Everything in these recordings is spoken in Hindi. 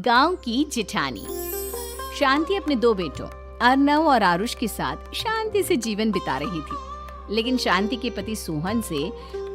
गांव की जिठानी। शांति अपने दो बेटों अर्नव और आरुष के साथ शांति से जीवन बिता रही थी, लेकिन शांति के पति सोहन से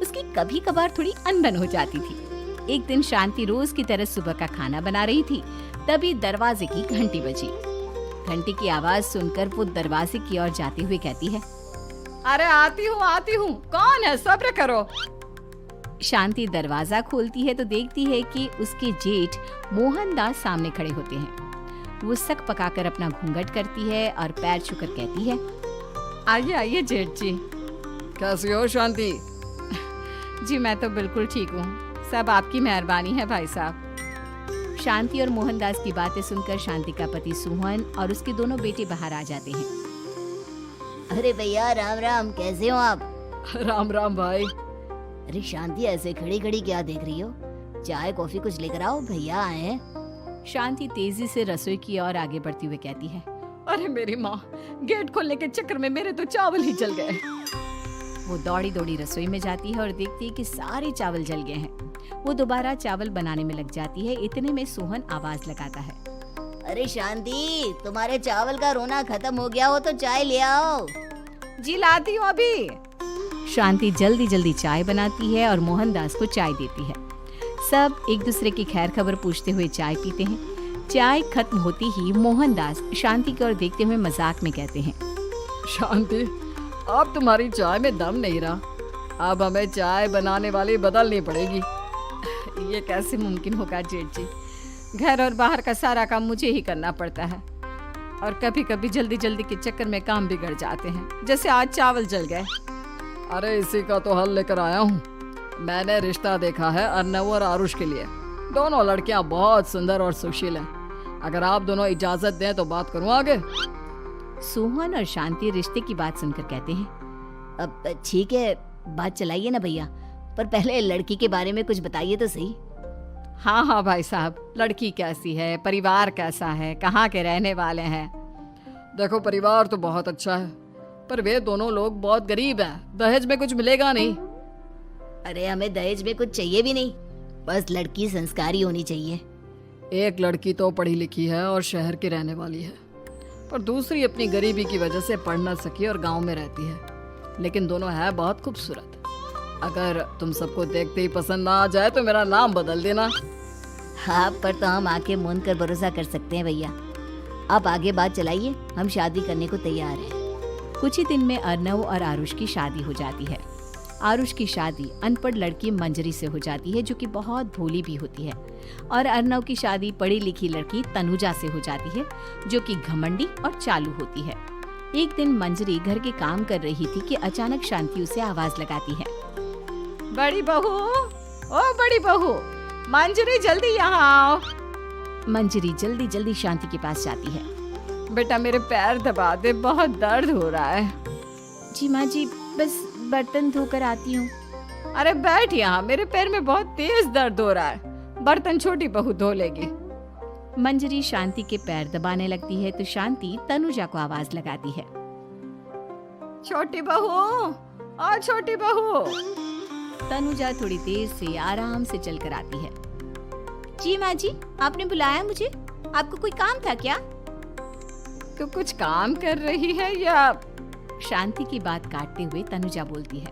उसकी कभी कभार थोड़ी अनबन हो जाती थी। एक दिन शांति रोज की तरह सुबह का खाना बना रही थी, तभी दरवाजे की घंटी बजी। घंटी की आवाज सुनकर वो दरवाजे की ओर जाते हुए कहती है, अरे आती हूँ, कौन है, सब्र करो। शांति दरवाजा खोलती है तो देखती है कि उसके जेठ मोहनदास सामने खड़े होते हैं। वो सक पकाकर अपना घूंघट करती है और पैर छूकर कहती है, आइए आइए जेठ जी। कैसी हो शांति? जी मैं तो बिल्कुल ठीक हूँ, सब आपकी मेहरबानी है भाई साहब। शांति और मोहनदास की बातें सुनकर शांति का पति सोहन और उसके दोनों बेटे बाहर आ जाते हैं। अरे भैया राम राम, कैसे हो आप? राम राम भाई। अरे शांति, ऐसे खड़ी खड़ी क्या देख रही हो? चाय कॉफी कुछ लेकर आओ, भैया आए हैं। शांति तेजी से रसोई की ओर आगे बढ़ती हुए कहती है, अरे मेरी माँ, गेट खोलने के चक्कर में मेरे तो चावल ही जल गए। वो दौड़ी दौड़ी रसोई में जाती है और देखती है कि सारे चावल जल गए हैं। वो दोबारा चावल बनाने में लग जाती है। इतने में सोहन आवाज लगाता है, अरे शांति, तुम्हारे चावल का रोना खत्म हो गया हो तो चाय ले आओ। जी लाती हूँ अभी। शांति जल्दी जल्दी चाय बनाती है और मोहनदास को चाय देती है। सब एक दूसरे की खैर खबर पूछते हुए चाय पीते हैं। चाय खत्म होती ही मोहनदास शांति की ओर देखते हुए मजाक में कहते हैं, शांति, अब तुम्हारी चाय में दम नहीं रहा, अब हमें चाय बनाने वाली बदलनी पड़ेगी। ये कैसे मुमकिन होगा जेठ जी, घर और बाहर का सारा काम मुझे ही करना पड़ता है और कभी कभी जल्दी जल्दी के चक्कर में काम बिगड़ जाते हैं, जैसे आज चावल जल गए। अरे इसी का तो हल लेकर आया हूँ। मैंने रिश्ता देखा है अर्नव और आरुष के लिए। दोनों लड़कियाँ बहुत सुंदर और सुशील हैं। अगर आप दोनों इजाजत दें तो बात करूँ आगे। सोहन और शांति रिश्ते की बात सुनकर कहते हैं, अब ठीक है, बात चलाइए ना भैया, पर पहले लड़की के बारे में कुछ बताइए तो सही। हाँ हाँ भाई साहब, लड़की कैसी है, परिवार कैसा है, कहाँ के रहने वाले हैं? देखो परिवार तो बहुत अच्छा है, पर वे दोनों लोग बहुत गरीब हैं। दहेज में कुछ मिलेगा नहीं। अरे हमें दहेज में कुछ चाहिए भी नहीं, बस लड़की संस्कारी होनी चाहिए। एक लड़की तो पढ़ी लिखी है और शहर की रहने वाली है, पर दूसरी अपनी गरीबी की वजह से पढ़ न सकी और गांव में रहती है। लेकिन दोनों है बहुत खूबसूरत। अगर तुम सबको देखते ही पसंद ना आ जाए तो मेरा नाम बदल देना। आप पर तो हम आंखें मूंद कर भरोसा कर सकते हैं भैया। आप आगे बात चलाइए, हम शादी करने को तैयार हैं। कुछ ही दिन में अर्नव और आरुष की शादी हो जाती है। आरुष की शादी अनपढ़ लड़की मंजरी से हो जाती है, जो कि बहुत भोली भी होती है, और अर्नव की शादी पढ़ी लिखी लड़की तनुजा से हो जाती है, जो कि घमंडी और चालू होती है। एक दिन मंजरी घर के काम कर रही थी कि अचानक शांति उसे आवाज लगाती है, बड़ी बहू, ओ बड़ी बहू, मंजरी जल्दी यहाँ आओ। मंजरी जल्दी जल्दी शांति के पास जाती है। बेटा मेरे पैर दबा दे, बहुत दर्द हो रहा है। जी माँ जी, बस बर्तन धोकर आती हूँ। अरे बैठ यहाँ, मेरे पैर में बहुत तेज दर्द हो रहा है, बर्तन छोटी बहू धो लेगी। मंजरी शांति के पैर दबाने लगती है तो शांति तनुजा को आवाज लगाती है, छोटी बहू, ओ छोटी बहू। तनुजा थोड़ी देर से आराम से चलकर आती है। जी माँ जी, आपने बुलाया मुझे? आपको कोई काम था क्या? तो कुछ काम कर रही है या? शांति की बात काटते हुए तनुजा बोलती है,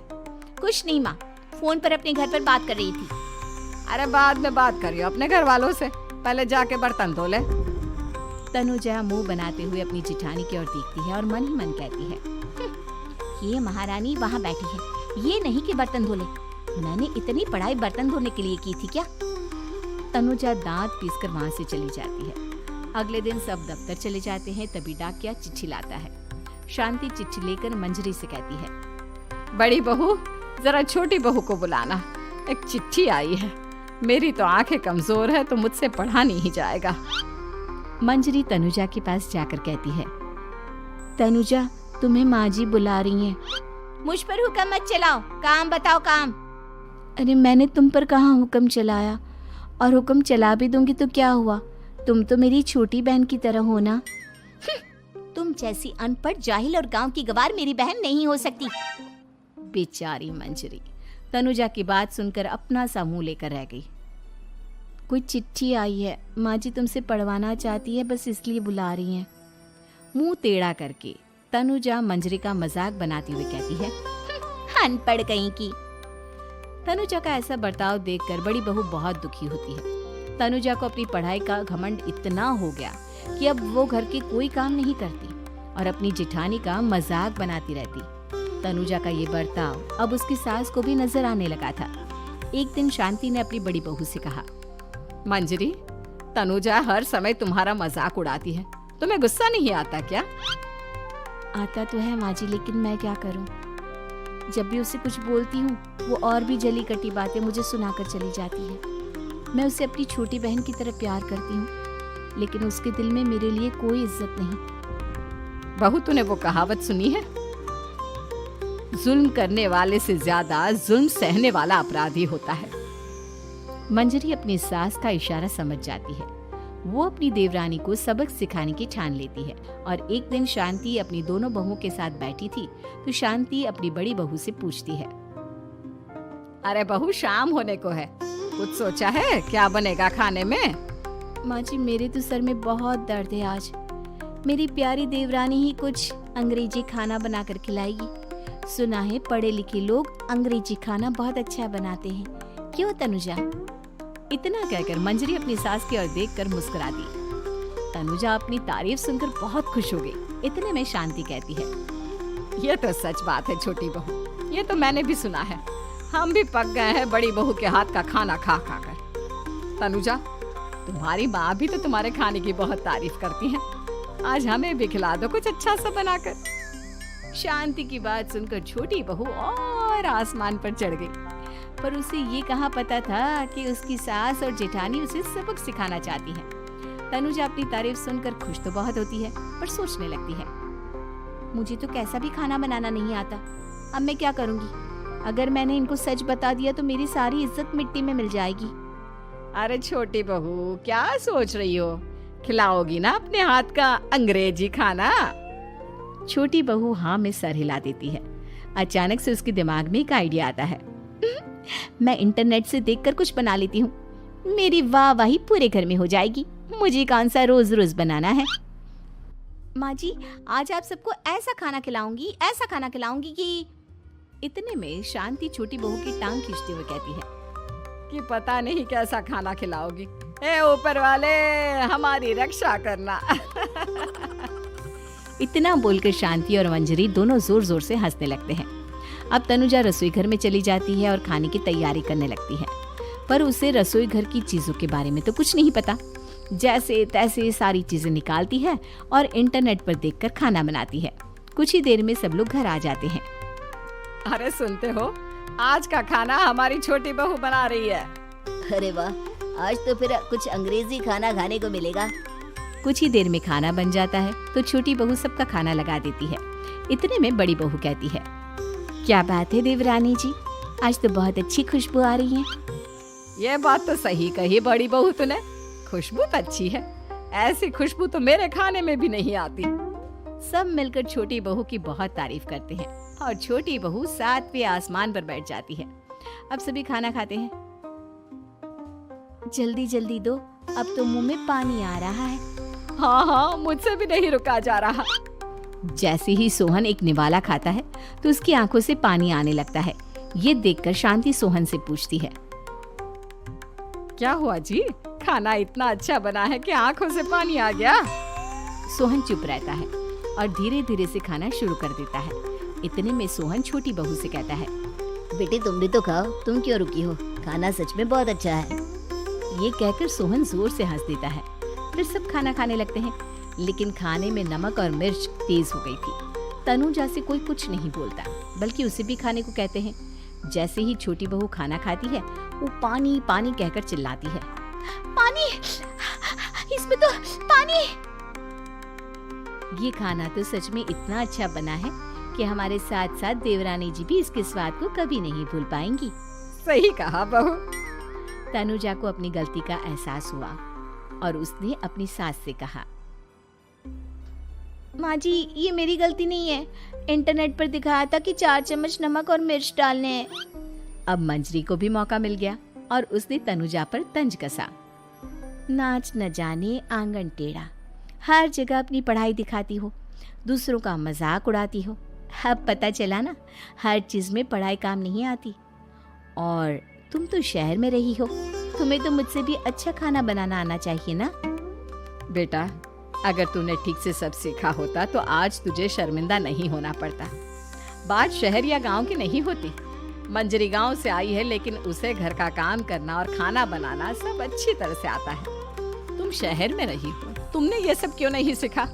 कुछ नहीं माँ, फोन पर अपने घर पर बात कर रही थी। अरे बाद में बात करियो अपने घर वालों से, पहले जाके बर्तन धो ले। तनुजा मुंह बनाते हुए अपनी जिठानी की ओर देखती है और मन ही मन कहती है, ये महारानी वहाँ बैठी है, ये नहीं कि बर्तन धो ले। मैंने इतनी पढ़ाई बर्तन धोने के लिए की थी क्या? तनुजा दांत पीसकर वहाँ से चली जाती है। अगले दिन सब दफ्तर चले जाते हैं, तभी डाकिया चिट्ठी लाता है। शांति चिट्ठी लेकर मंजरी से कहती है, बड़ी बहू, जरा छोटी बहू को बुलाना, एक चिट्ठी आई है। मेरी तो आंखें कमजोर है तो मुझसे पढ़ा नहीं जाएगा। मंजरी तनुजा के पास जाकर कहती है, तनुजा, तुम्हें माँ जी बुला रही हैं। मुझ पर हुक्म मत चलाओ, काम बताओ काम। अरे मैंने तुम पर कहाँ हुक्म चलाया, और हुक्म चला भी दूंगी तो क्या हुआ, तुम तो मेरी छोटी बहन की तरह हो ना। तुम जैसी अनपढ़, जाहिल और गांव की गवार मेरी बहन नहीं हो सकती। बेचारी मंजरी तनुजा की बात सुनकर अपना सा मुंह लेकर रह गई। कोई चिट्ठी आई है, माँ जी तुमसे पढ़वाना चाहती है, बस इसलिए बुला रही हैं। मुंह टेढ़ा करके तनुजा मंजरी का मजाक बनाती हुई कहती है, अनपढ़ कहीं की। तनुजा का ऐसा बर्ताव देखकर बड़ी बहू बहुत दुखी होती है। तनुजा को अपनी पढ़ाई का घमंड इतना हो गया कि अब वो घर के कोई काम नहीं करती और अपनी जेठानी का मजाक बनाती रहती। तनुजा का ये बर्ताव अब उसकी सास को भी नजर आने लगा था। एक दिन शांति ने अपनी बड़ी बहू से कहा, मंजरी, तनुजा हर समय तुम्हारा मजाक उड़ाती है, तुम्हें गुस्सा नहीं आता क्या? आता तो है माँ जी, लेकिन मैं क्या करूं? जब भी उसे कुछ बोलती हूँ वो और भी जली कटी बातें मुझे सुनाकर चली जाती है। मैं उसे अपनी छोटी बहन की तरह प्यार करती हूँ, लेकिन उसके दिल में मेरे लिए कोई इज्जत नहीं। बहू, तूने वो कहावत सुनी है, जुल्म करने वाले से ज्यादा जुल्म सहने वाला अपराधी होता है। मंजरी अपनी सास का इशारा समझ जाती है। वो अपनी देवरानी को सबक सिखाने की ठान लेती है और एक दिन शांति अपनी दोनों बहुओं के साथ बैठी थी तो शांति अपनी बड़ी बहू से पूछती है, अरे बहू, शाम होने को है, कुछ सोचा है क्या बनेगा खाने में? माँ जी, मेरे तो सर में बहुत दर्द है आज। मेरी प्यारी देवरानी ही कुछ अंग्रेजी खाना बनाकर खिलाएगी। सुना है पढ़े लिखे लोग अंग्रेजी खाना बहुत अच्छा बनाते हैं, क्यों तनुजा? इतना कहकर मंजरी अपनी सास की ओर देखकर मुस्कुरा दी। तनुजा अपनी तारीफ सुनकर बहुत खुश हो गई। इतने में शांति कहती है, ये तो सच बात है छोटी बहू, ये तो मैंने भी सुना है। हम भी पक गए हैं बड़ी बहू के हाथ का खाना खा खा कर। तनुजा, तुम्हारी माँ भी तो तुम्हारे खाने की बहुत तारीफ करती है, आज हमें भी खिला दो कुछ अच्छा सा बनाकर। शांति की बात सुनकर छोटी बहू और आसमान पर चढ़ गई, पर उसे ये कहाँ पता था कि उसकी सास और जेठानी उसे सबक सिखाना चाहती है। तनुजा अपनी तारीफ सुनकर खुश तो बहुत होती है, पर सोचने लगती है, मुझे तो कैसा भी खाना बनाना नहीं आता, अब मैं क्या करूंगी? अगर मैंने इनको सच बता दिया तो मेरी सारी इज्जत मिट्टी में मिल जाएगी। अरे छोटी बहू, क्या सोच रही हो? खिलाओगी ना अपने हाथ का अंग्रेजी खाना? छोटी बहू हाँ में सर हिला देती है। अचानक से उसके दिमाग में एक आइडिया आता है, मैं इंटरनेट से देखकर कुछ बना लेती हूँ, मेरी वाहवाही पूरे घर में हो जाएगी। मुझे कौन सा रोज रोज बनाना है। माँ जी, आज आप सबको ऐसा खाना खिलाऊंगी कि। इतने में शांति छोटी बहू की टांग खींचते हुए कहती है कि पता नहीं कैसा खाना खिलाओगी, ए ऊपर वाले हमारी रक्षा करना। इतना बोलकर शांति और मंजरी दोनों जोर जोर से हंसने लगते हैं। अब तनुजा रसोई घर में चली जाती है और खाने की तैयारी करने लगती है, पर उसे रसोई घर की चीजों के बारे में तो कुछ नहीं पता। जैसे तैसे सारी चीजें निकालती है और इंटरनेट पर देखकर खाना बनाती है। कुछ ही देर में सब लोग घर आ जाते हैं। अरे सुनते हो, आज का खाना हमारी छोटी बहू बना रही है। अरे वाह, आज तो फिर कुछ अंग्रेजी खाना खाने को मिलेगा। कुछ ही देर में खाना बन जाता है तो छोटी बहू सबका खाना लगा देती है। इतने में बड़ी बहू कहती है, क्या बात है देवरानी जी, आज तो बहुत अच्छी खुशबू आ रही है। ये बात तो सही कही बड़ी बहू तूने, खुशबू तो अच्छी है, ऐसी खुशबू तो मेरे खाने में भी नहीं आती। सब मिलकर छोटी बहू की बहुत तारीफ करते हैं और छोटी बहू 7वें आसमान पर बैठ जाती है। अब सभी खाना खाते हैं। जल्दी जल्दी दो, अब तो मुंह में पानी आ रहा है। हाँ, मुझसे भी नहीं रुका जा रहा। जैसे ही सोहन एक निवाला खाता है तो उसकी आंखों से पानी आने लगता है। ये देखकर शांति सोहन से पूछती है, क्या हुआ जी, खाना इतना अच्छा बना है कि आंखों से पानी आ गया? सोहन चुप रहता है और धीरे धीरे से खाना शुरू कर देता है। इतने में सोहन छोटी बहू से कहता है, बेटी तुम भी तो खाओ, तुम क्यों रुकी हो, खाना सच में बहुत अच्छा है। ये कहकर सोहन जोर से हंस देता है। फिर सब खाना खाने लगते हैं, लेकिन खाने में नमक और मिर्च तेज हो गई थी। तनुजा से कोई कुछ नहीं बोलता, बल्कि उसे भी खाने को कहते हैं। जैसे ही छोटी बहू खाना खाती है वो पानी पानी कहकर चिल्लाती है, पानी, इसमें तो पानी। ये खाना तो सच में इतना अच्छा बना है कि हमारे साथ साथ देवरानी जी भी इसके स्वाद को कभी नहीं भूल पाएंगी। सही कहा बहू। तनुजा को अपनी गलती का एहसास हुआ और उसने अपनी सास से कहा, माँ जी ये मेरी गलती नहीं है, इंटरनेट पर दिखाया था कि 4 चम्मच नमक और मिर्च डालने हैं। अब मंजरी को भी मौका मिल गया और उसने तनुजा पर तंज कसा। नाच न जाने आंगन टेढ़ा, हर जगह अपनी पढ़ाई दिखाती हो, दूसरों का मजाक उड़ाती हो। अब पता चला ना, हर चीज़ में पढ़ाई काम नहीं आती। और तुम तो शहर में रही हो, तुम्हें तो मुझसे भी अच्छा खाना बनाना आना चाहिए ना। बेटा, अगर तूने ठीक से सब सीखा होता तो आज तुझे शर्मिंदा नहीं होना पड़ता। बात शहर या गांव की नहीं होती। मंजरी गांव से आई है, लेकिन उसे घर का काम करना और खाना बनाना सब अच्छी तरह से आता है। तुम शहर में रही हो, तुमने ये सब क्यों नहीं सीखा?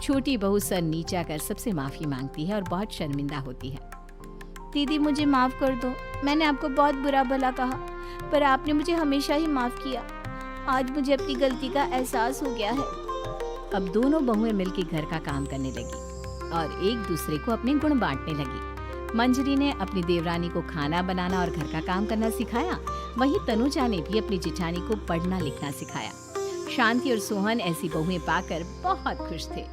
छोटी बहू सर नीचा कर सबसे माफ़ी मांगती है और बहुत शर्मिंदा होती है। दीदी मुझे माफ़ कर दो, मैंने आपको बहुत बुरा भला कहा, पर आपने मुझे हमेशा ही माफ़ किया। आज मुझे अपनी गलती का एहसास हो गया है। अब दोनों बहुएं मिलकर घर का काम करने लगी और एक दूसरे को अपने गुण बांटने लगी। मंजरी ने अपनी देवरानी को खाना बनाना और घर का काम करना सिखाया, वहीं तनुजा ने भी अपनी जिठानी को पढ़ना लिखना सिखाया। शांति और सोहन ऐसी बहुएं पाकर बहुत खुश थे।